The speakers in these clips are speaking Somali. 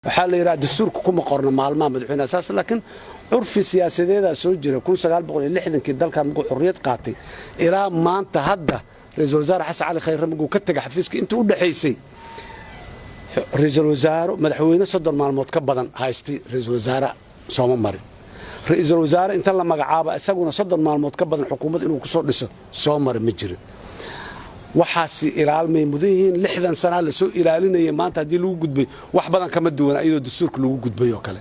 waxaa la yiraahdaa dastuurka kuma qorno maalmaha madaxweynaha saas laakiin curfi siyaasadeeda soo jira 1960kii dalkan markuu xorriyad qaatay ilaa maanta hadda ra'iisul wasaare xasan cali khayre markuu ka tagay xafiiska intii u dhaxaysay ra'iisul wasaare madaxweyne 30 maalmood ka badan haystay ra'iisul wasaare sooma marin ra'iisul wasaare inta la magacaabo isaguna 30 maalmood ka badan xukuumad inuu ku soo dhiso soo marin ma jirin waxaasi ilaalmay mudayiin 60 sano la soo ilaalinayay maanta hadii lagu gudbay wax badan kama duwan ayadoo dastuurka lagu gudbay oo kale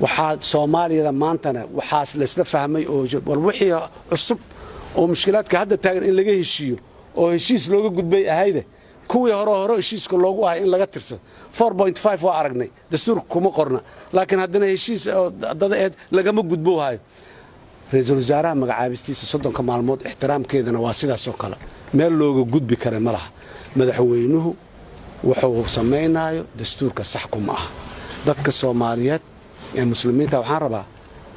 waxaa Soomaaliyada maantana waxaas la isla fahmay oo war wixii cusub oo mushkilaadka hadda taagan in laga heshiiyo oo heshiis looga gudbay ahayde kuwii hore heshiiska loogu ahay in laga tirso 4.5 waa aragnay dastuurka kuma qorna laakiin haddana heshiis dad lagama gudbo hayo ra'iisul wasaaraha magacaabistiisa 30 maalmood ixtiraamkeedana waa sidaas oo kale meel looga gudbi kara ma laha madaxweynuhu wuxuu sameeynayo dastuurka sax kuma ah dadka Soomaaliyeed ee muslimiinta waxaan rabaa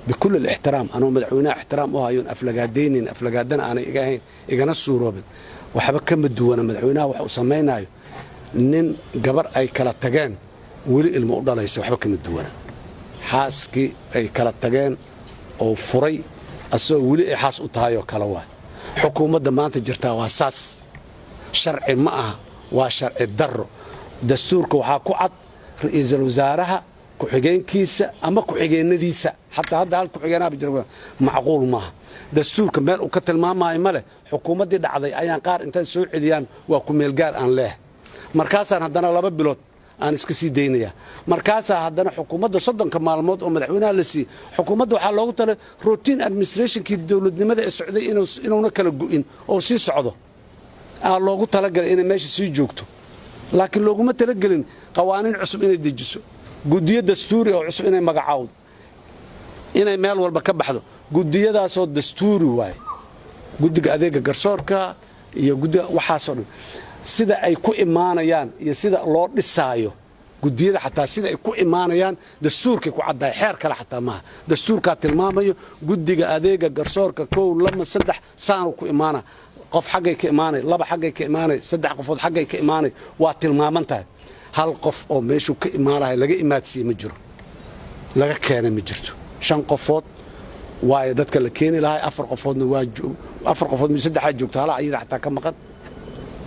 بكل الاحترام أنا مدحونا احترام وهايون أفلقادين أفلقادنا أنا إجاهين إجانا السوروبد وحبك كم الدوانا مدحونا وحصمينا نين جبر أي كلا تجان ولي الموضوع ليس وحبك كم الدوانا حاسكي أي كلا تجان أو فري أسو ولي حاس أطايو كلاوه حكومة دمان تجرتها واساس شرع معها وشرع الدر دستورك وحاكوعد رئيس الوزراء كحجين كيسة أما كحجين نديسة حتى هذا الكحجينها بجربه معقول ما دستور كمال وكتل ما يمله حكومة دي دعضي أيان قار أنت سوء عليان وكمل جار أن له مركزا هدنا لبا بلوت أنا إسكسي دينية مركزا هدنا حكومة صدق كمال الموت ومدحونا لسي حكومة وحلوه ترى روتين أدمنستريشن كي الدولة لماذا السعودية إنه نكل الجوين أو سي صعده الله تلقى إنه ماشي سي جوكتو لكن لو ما تلقى قوانين عصب إنه يدجسوا قدية دستوري أو عصب إنه مقعود إنه مال والبكبحده قدية ده صوت دستوري واي قدية أذيك قرصوركا يا قدية وحاصل سيدا أي كو إيمانيان يا سيدا الله لسايو قدية حتى سيدا أي كو إيمانيان دستورك كو عدا حير كلا حتى ما دستورك تلماميو قدية أذيك قرصوركا كو لما سدح سانو كو إيمانا قف حقي كإيماني لبا حقي كإيماني سدح قفود حقي كإيماني واتلمامنتها هل قف أو ميشو كإيمانها لقى إيماتسي مجرو لقى كان مجرتو شن قفود واي dadka la keenay lahay afar qofood mid saddex joogto hala ayada xataa ka maqan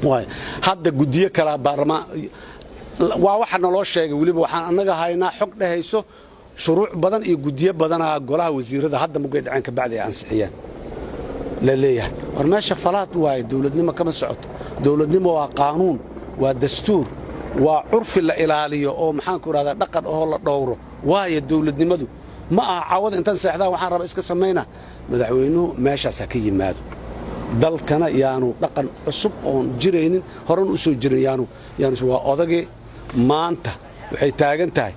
waay hadda gudiyo kala baarlama waa waxa naloo sheegay waliba waxaan anaga haynaa xog dhahayso shuruuc badan iyo gudiyo badan golaha wasiirada hadda mugay dhacaan ka bacdi ansixiyaan la leeyahay war meesha falaad waay dawladnimo kama socoto dawladnimo waa qaanuun waa dastuur waa curfi la ilaaliyo oo maxaan ku raada dhaqan oo la dhowro waay dawladnimadu ما عوض انت ساعدها waxaan raba iska sameeyna madaxweynuhu meeshaas ka yimaado dalkana yaanu dhaqan cusub oo jireenin horan u soo jirin yaanu waa odagay maanta waxay taagan tahay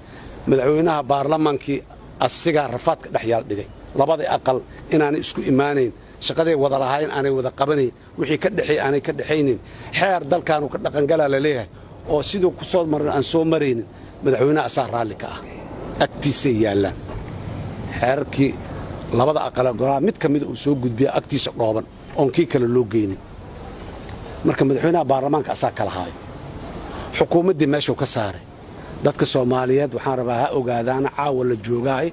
madaxweynaha baarlamaankii asiga rafaadka dhaxyaal dhigay labada aqal inaan isku iimaaneyn shaqaday wada lahayn aanay wada qabanay wixii ka dhaxay aanay ka dhaxaynin xeer dalkaanu ka dhaqan galaa la leeyahay oo sidoo ku soo marin aan soo mareynin madaxweynaha asaar raali ka ah agtiisa yaalaan xeerkii labada aqal golaha mid kamid uu soo gudbiya agtiisa dhooban oo kii kale loo geeyay marka madaxweynaha baarlamaanka asaa kala haay xukuumadii meesha ka saaray dadka Soomaaliyeed waxaan rabaa ha ogaadaan caawa la joogay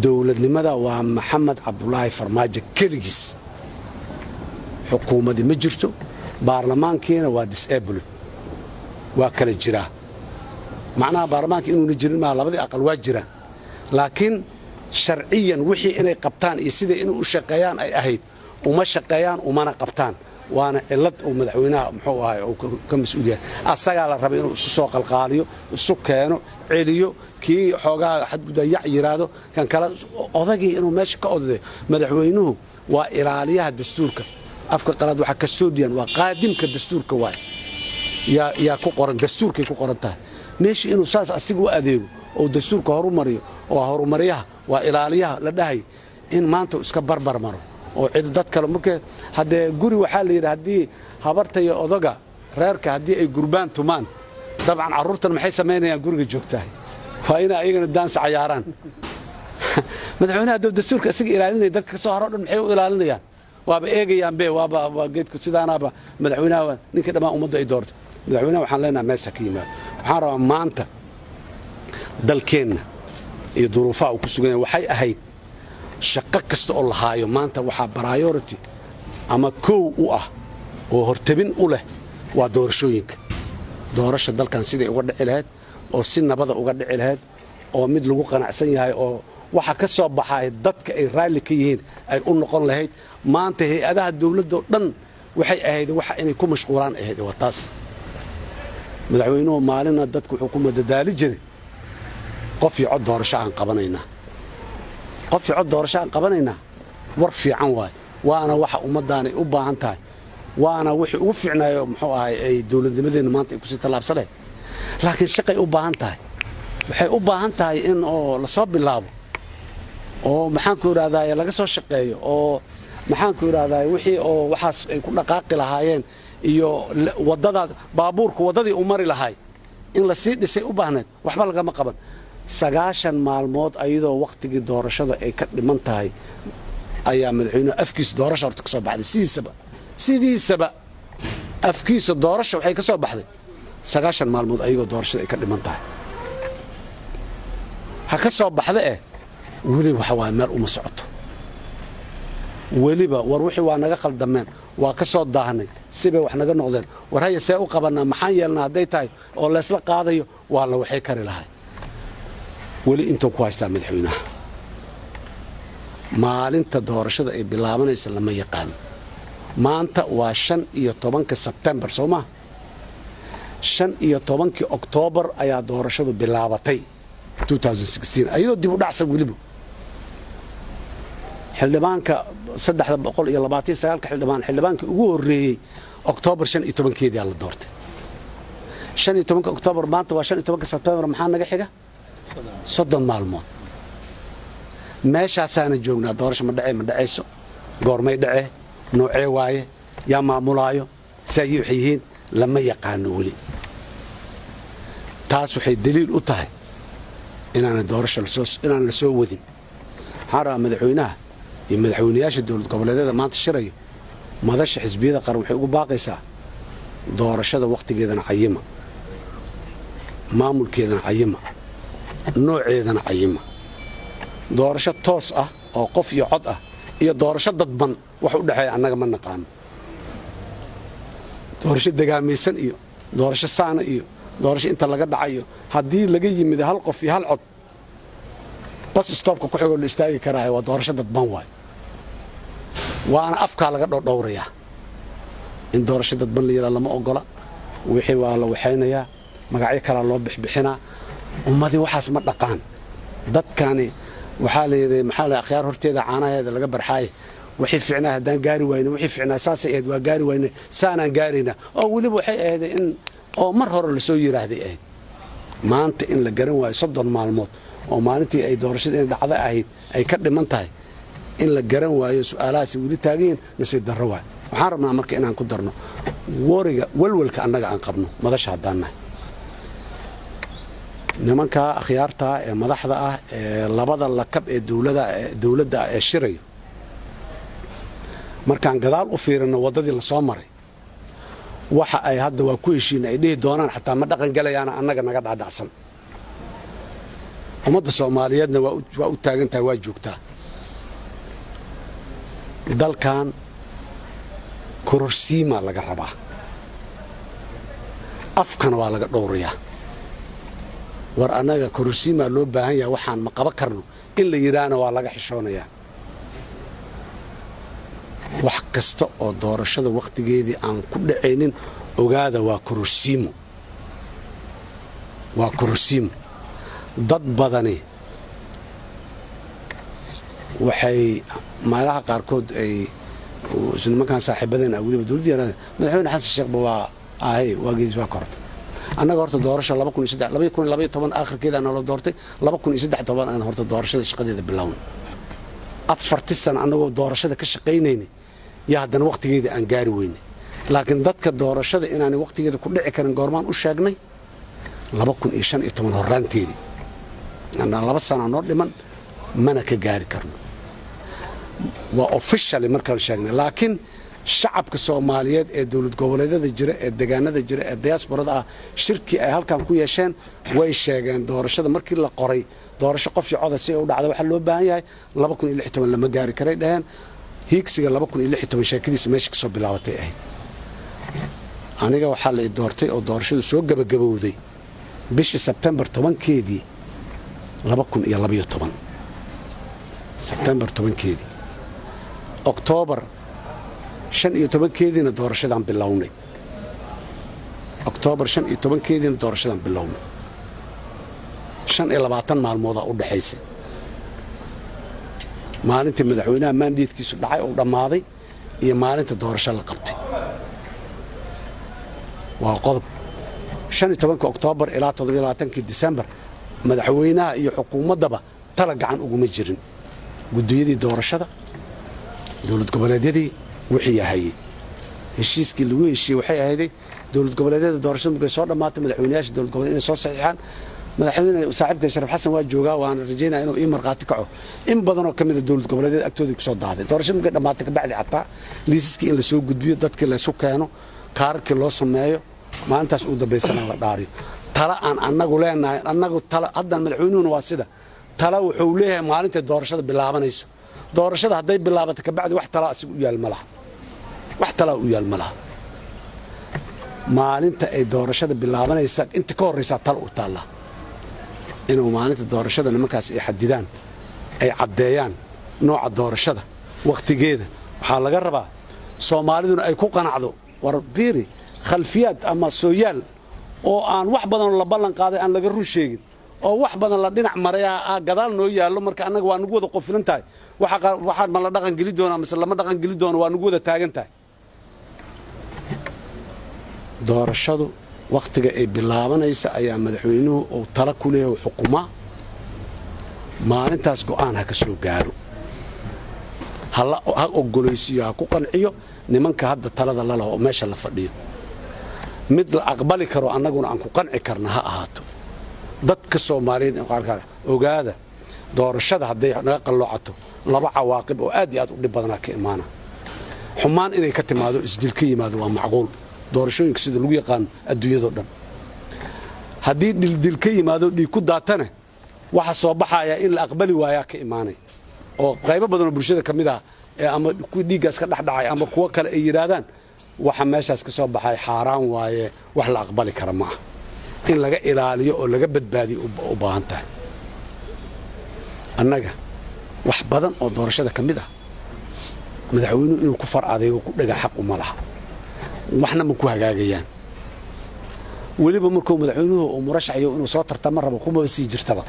dawladnimada waa Maxamed Cabdullaahi Farmaajo kaligiis xukuumadii ma jirto baarlamaankiina waa disable waa kala jira macnaha baarlamaanka inuu jirin ma labadii aqal waa jiraan laakiin sharciyan wixii inay qabtaan iyo sida inuu u shaqeeyaan ay ahayd uma shaqeeyaan umana qabtaan waana cilad oo madaxweynaha muxuu ahay oo ka mas'uuliyad asaga la rabay inuu isku soo qalqaaliyo isu keeno celiyo kii xoogaa xadgudub yiraahdo kan kala odagii inuu meesha ka odayo madaxweynuhu waa ilaaliyaha dastuurka afka qalad waxa ka soo diyan waa qaadimka dastuurka waay ya ku qoran dastuurkay ku qoran tahay meesha inuu saas asigu u adeego oo dastuurka horumariyo oo horumariyaha waa ilaaliyaha la dhahay in maanta iska barbar maro oo cid dad kale markay hadee guri waxa la yiraahdaa habarta iyo odaga reerka hadii ay gurbaan tumaan dabcan carruurtan maxay sameynayaan guriga joogtahay waa in ayagana daans ciyaaraan madaxweynaha dastuurka asiga ilaalinay dadka soo haro dhan maxay u ilaalinayaan waaba eegayaan be waaba geedku sidaanaba madaxweynaha ninka dhamaan ummadda ay doorto madaxweynaha waxaan leenahay meesha ka yimaado waxaan rabaa maanta dalkeenna iyo duruufaha uu ku sugan yahay waxay ahayd shaqo kasta oo la haayo maanta waxaa priority ama kow u ah oo hortabin u leh waa doorashooyinka doorasha dalkan siday uga dhici lahayd oo si nabada uga dhici lahayd oo mid lagu qanacsan yahay oo waxa ka soo baxay dadka ay raalli ka yihiin ay u noqon lahayd maanta hay'adaha dawladda dhan waxay ahayd waxa inay ku mashquulaan ahayd waa taas madaxweynuhu maalina dadku wuxuu ku madadaali jiray qof iyo cod doorasho aan qabanaynaa qof iyo cod doorasho aan qabanaynaa war fiican waay waana waxa ummaddaanay u baahan tahay waana wixii ugu fiicnaayo muxuu ahay ay dawladnimadeenna maanta ay kusii tallaabsaneen laakiin shaqay u baahan tahay waxay u baahan tahay in oo la soo bilaabo oo maxaanku idhahdaa laga soo shaqeeyo oo maxaanku idhahdaa wixii oo waxaas ay ku dhaqaaqi lahaayeen iyo waddadaas baabuurku waddadii u mari lahay in la sii dhisay u baahneed waxba lagama qaban 9 maalmood ayadoo waqtigii doorashada ay ka dhiman tahay ayaa madaxweynuhu afkiisa doorasho horta ka soo baxday sidiisaba afkiisa doorasho waxay ka soo baxday 9 maalmood ayagoo doorashada ay ka dhiman tahay ha ka soo baxda weliba waxa waa meel uma socoto weliba war wixii waa naga qaldameen waa ka soo daahnay sibay wax naga noqdeen war haya see u qabanaa maxaan yeelnaa hadday tahay oo laysla qaadayo waa la waxay kari lahay weli intuu ku haystaa madaxweynaha maalinta doorashada ay bilaabanaysa lama yaqaan maanta waa 15 Sebtembar soo ma 15 Oktoobar ayaa doorashadu bilaabatay 2016 ayadoo dib u dhacsan weliba xildhibaanka 329 xildhibaankii ugu horeeyay Oktoobar 15keedii la doortay 15 Oktoobar maanta waa 15 Sebtembar maxaa naga xiga 30 maalmood meeshaasaana joognaa doorasho ma dhacayso goormay dhacee noocee waaye yaa maamulaayo say yihiin lama yaqaano weli taas waxay daliil u tahay inaan doorasho la soo wadin xara madaxweynaha iyo madaxweynayaasha dawlad goboleedyada maanta shirayo madasha xisbiyada qaran waxay ugu baaqaysaa doorashada waqtigeedana cayima maamulkeedana cayima nooceedana cayima doorasho toos ah oo qof iyo cod ah iyo doorasho dadban wax u dhaxeeya annaga ma naqaan doorasho dagaamaysan iyo doorasho saana iyo doorasho inta laga dhacayo haddii laga yimid hal qof iyo hal cod bas stoopka ku xigoo la istaagi karaayo waa doorasho dadban waay waana afkaa laga dhowrayaa in doorasho dadban la yidhaa lama ogola wixii waa la waxaynayaa magacyo kalaa loo bixbixinaa ummadii waxaas ma dhaqaan dadkani waxaa leeyahay maxaa la akhyaar horteeda caanaheeda laga barxaay wixii fiicnaa haddaan gaari wayno wixii fiicnaa saasay ahayd waa gaari wayno saanaan gaarayna oo weliba waxay ahayd in oo mar hore la soo yiraahday ahayd maanta in la garan waayo 30 maalmood oo maalintii ay doorashada in dhacda ahayd ay ka dhiman tahay in la garan waayo su'aalahaasi weli taageen nasiib darro waay waxaan rabnaa marka inaan ku darno walwalka annaga aan qabno madasha haddaan nahay nimanka akhyaarta ee madaxda ah ee labada lakab ee dawladda ee shirayo markaan gadaal u fiirino waddadii la soo maray waxa ay hadda waa ku heshiin ay dhihi doonaan xataa ma dhaqan galayaan annaga naga dhaadhacsan ummadda Soomaaliyeedna waa u taagan tahay waa joogtaa dalkan kororsiima laga rabaa afkana waa laga dhowrayaa war annaga kororsiima loo baahan yahay waxaan ma qaban karno in la yiraahdo waa laga xishoonayaa wax kasta oo doorashada waqtigeedii aan ku dhacaynin ogaada waa kororsiimo dad badani waxay meelaha qaarkood ay nimankan saaxiibadeen weliba dawladda yaraadeen madaxweyne xasan sheekh waa geedis waa korto annaga horta doorasho 2012 aakhirkeeda aan la doortay 2013 aan horta doorashada shaqadeeda bilaawno 4 sano annagoo doorashada ka shaqaynaynay yaa haddana waqtigeeda aan gaari weynay laakiin dadka doorashada inaanay waqtigeeda ku dhici karin goormaan u sheegnay 2015 horaanteedii annaa 2 sano noo dhiman mana ka gaari karno waa officially markaan sheegnay laakiin shacabka Soomaaliyeed ee dawlad goboleedyada jira ee deegaanada jira ee diasporada ah shirki ay halkan ku yeesheen way sheegeen doorashada markii la qoray doorasho qof iyo cod si ay u dhacdo waxa loo baahan yahay 2016 lama gaari karay dhaheen hiigsiga 2016 sheekadiisa meesha ka soo bilaabatay ahayd aniga waxa la doortay oo doorashadu soo gabagabowday bishii September 10keedii 2012 September 10keedii October 15keediina doorashadan bilownay October 15keediina doorashadan bilownay 25 maalmood u dhaxaysay maalintii madaxweynaha mandatekiisu dhacay oo dhamaaday iyo maalinta doorasho la qabtay waa qodob 15 October ilaa 27 December madaxweynaha iyo xukuumadaba tala gacan uguma jirin gudiyadii doorashada dawlad goboleedyadii wixii yahay heshiiskii lagu heshiiyay waxay ahayd dawlad goboleedyada doorashada markay soo dhamaatay madaxweynayaasha dawlad goboleedyada soo saxiixaan madaxweynaha saaxiibka Sharaf Xasan waa joogaa waan rajaynayaa inuu ii marqaati kaco in badan oo kamid ah dawlad goboleedyada agtooda ku soo daaday doorashada markay dhamaatay ka bacdi xataa liisaskii in la soo gudbiyo dadkii la isu keeno kaarkii loo sameeyo maalintaas uu dambeysana la dhaariyo tala aan annagu leenahay annagu tala hadda madaxweynuhu waa sida tala wuxuu leeyahay maalinta doorashada bilaabanayso doorashada haday bilaabato ka bacdi wax tala asigu u yaal malaha wax tala u yaal malaha maalinta ay doorashada bilaabanaysa inta ka horeysa tala u taala inuu maalinta doorashada nimankaas ay xadidaan ay cadeeyaan nooca doorashada waqtigeeda waxa laga rabaa Soomaaliduna ay ku qanacdo war biiri khalfiyaad ama sooyaal oo aan wax badan la ballan qaaday aan laga run sheegin oo wax badan la dhinac maray gadaal noo yaalo marka anaga waa nagu wada qofilan tahay waxa ma la dhaqan gali doona mise lama dhaqan gali doono waa nagu wada taagan tahay doorashadu waqtiga ay bilaabanaysa ayaa madaxweynuhu oo tala ku leeyahay xukuma maalintaas go'aan ha ka soo gaaro hala ogoleysiyo ha ku qanciyo nimanka hadda talada la laho meesha la fadhiyo mid la aqbali karo annaguna aan ku qanci karna ha ahaato dadka Soomaaliyeed ee qaarkood ogaada doorashada haday naga qaloocato laba cawaaqib oo aad iyo aad u dhib badan ka imaana xumaan inay ka timaado isdil ka yimaado waa macquul doorashooyinka sida lagu yaqaan adduunyada dhan hadii dil ka yimaado dhig ku daatana waxa soo baxaya in la aqbali waaya ka imaanay oo qaybo badan oo bulshada kamid ah ama ku dhiigaas ka dhaxdhacay ama kuwa kale ay yiraahdaan waxa meeshaas ka soo baxay xaraan waaye wax la aqbali kara ma aha in laga ilaaliyo oo laga badbaadiyo u baahan tahay annaga wax badan oo doorashada kamid ah madaxweynuhu inuu ku farcadeeyo ku dhaga xaq uma laha waxna ma ku hagaagayaan waliba markuu madaxweynuhu uu murashaxayo inuu soo tartamo rabo kuma sii jirtaba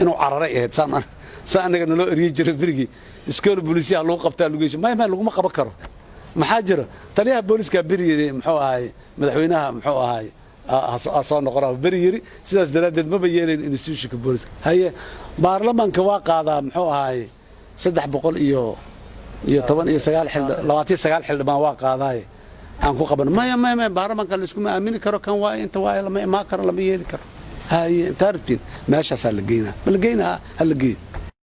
inuu cararay ahayd saan anaga naloo eriyo jiray birigi iskool booliisiya loo qabtaa lugeysho ma laguma qaban karo maxaa jira taliyaha booliska biriyay muxuu ahay madaxweynaha muxuu ahay soo noqoraa biriyay sidaas daraadeed ma yeeleen institutionka booliska haye baarlamaanka waa qaadaa muxuu ahay 300 iyo 29 xildhibaan waa qaaday aan ku qaban ma baarlamaanka la isku aamini karo kan waa inta waa lama imaan karo lama yeeli karo haye tartiin meeshaas la geeyna bal geeyna hal geey